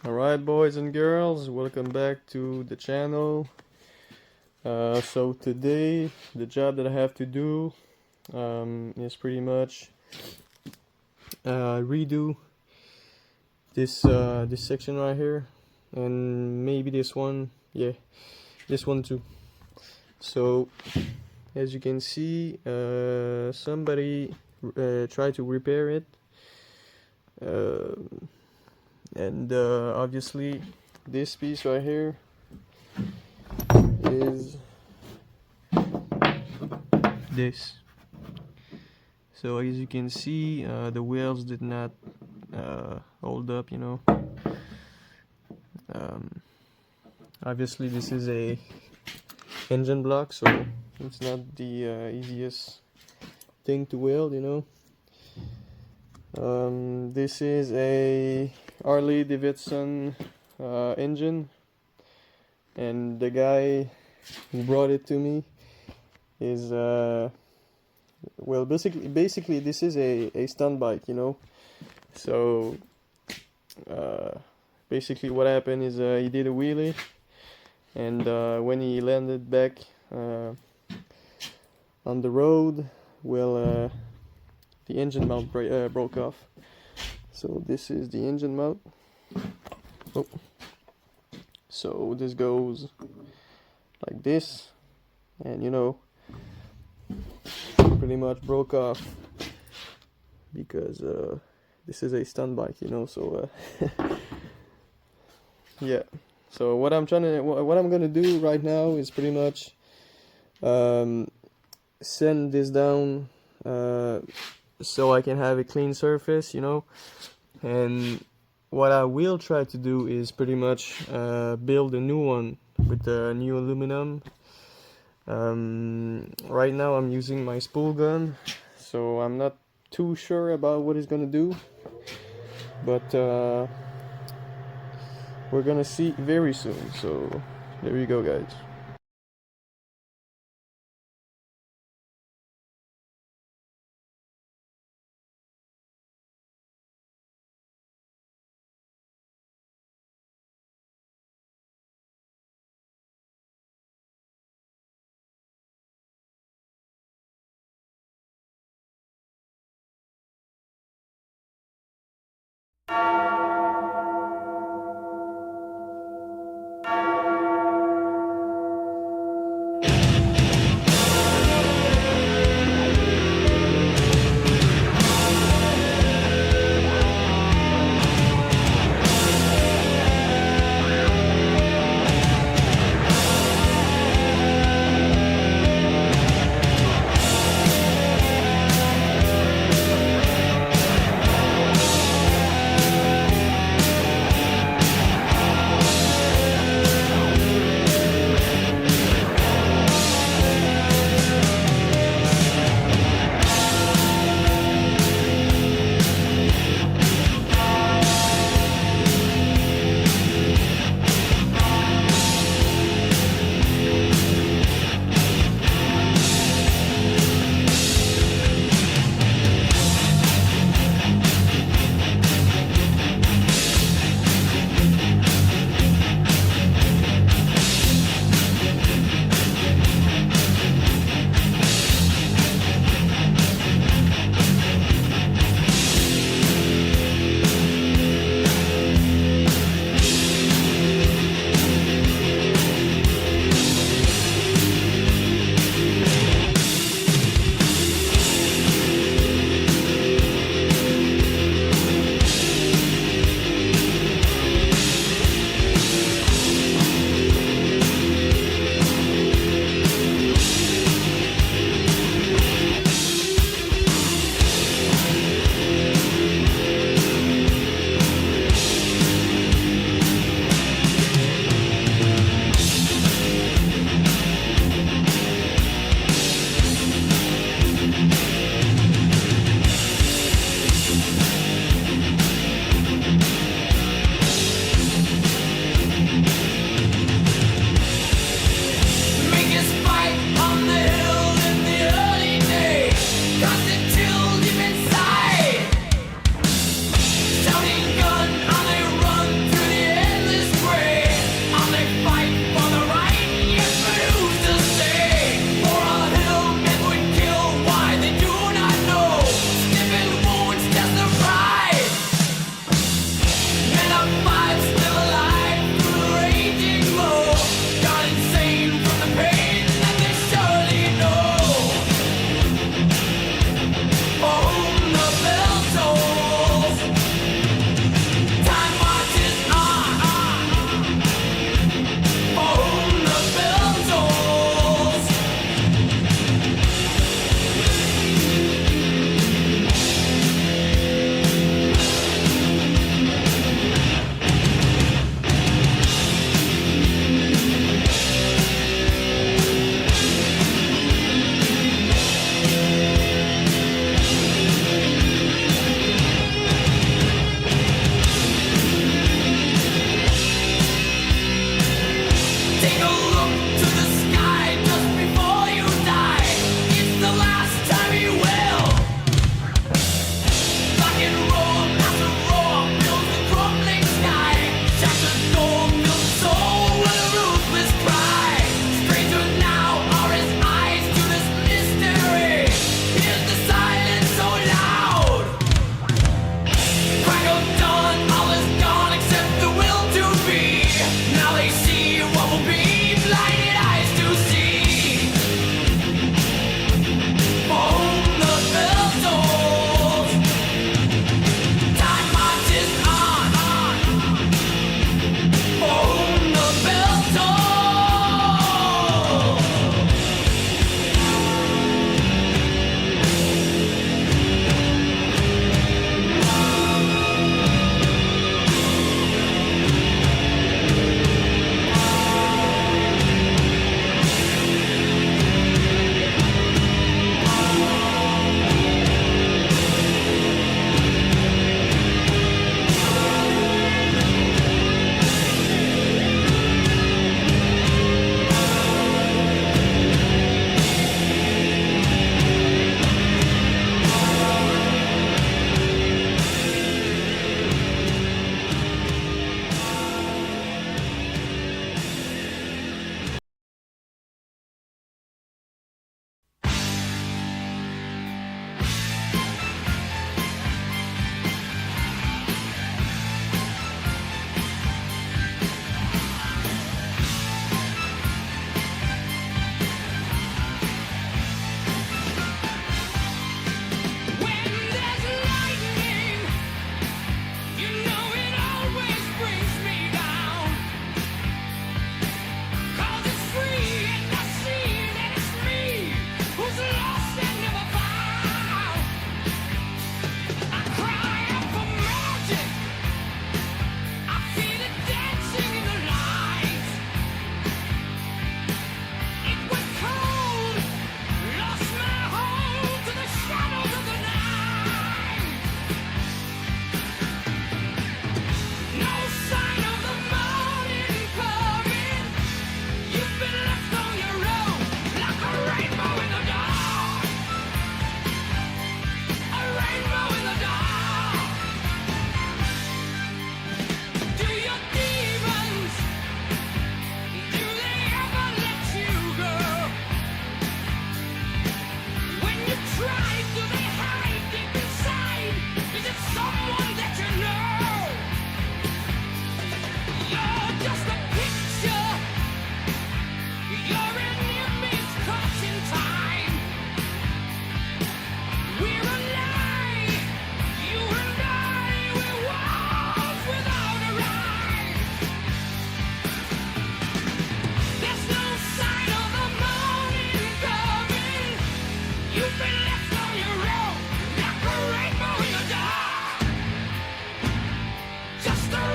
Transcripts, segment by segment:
Alright, boys and girls, welcome back to the channel. So today the job that I have to do is pretty much redo this section right here, and maybe this one, yeah, this one too. So as you can see, somebody tried to repair it, and obviously this piece right here is this. So as you can see, the wheels did not hold up, you know. Obviously this is a engine block, so it's not the easiest thing to weld, you know. This is a Harley Davidson engine, and the guy who brought it to me is well, basically this is a stunt bike, you know. So basically what happened is he did a wheelie, and when he landed back on the road, well, the engine mount broke off. So this is the engine mount. Oh. So this goes like this, and you know, pretty much broke off because this is a stunt bike, you know. So yeah. So what I'm gonna do right now is pretty much sand this down so I can have a clean surface, you know. And what I will try to do is pretty much build a new one with the new aluminum. Right now I'm using my spool gun, so I'm not too sure about what it's gonna do, but we're gonna see very soon. So there you go, guys.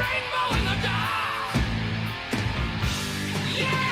rainbow in the dark. Yeah.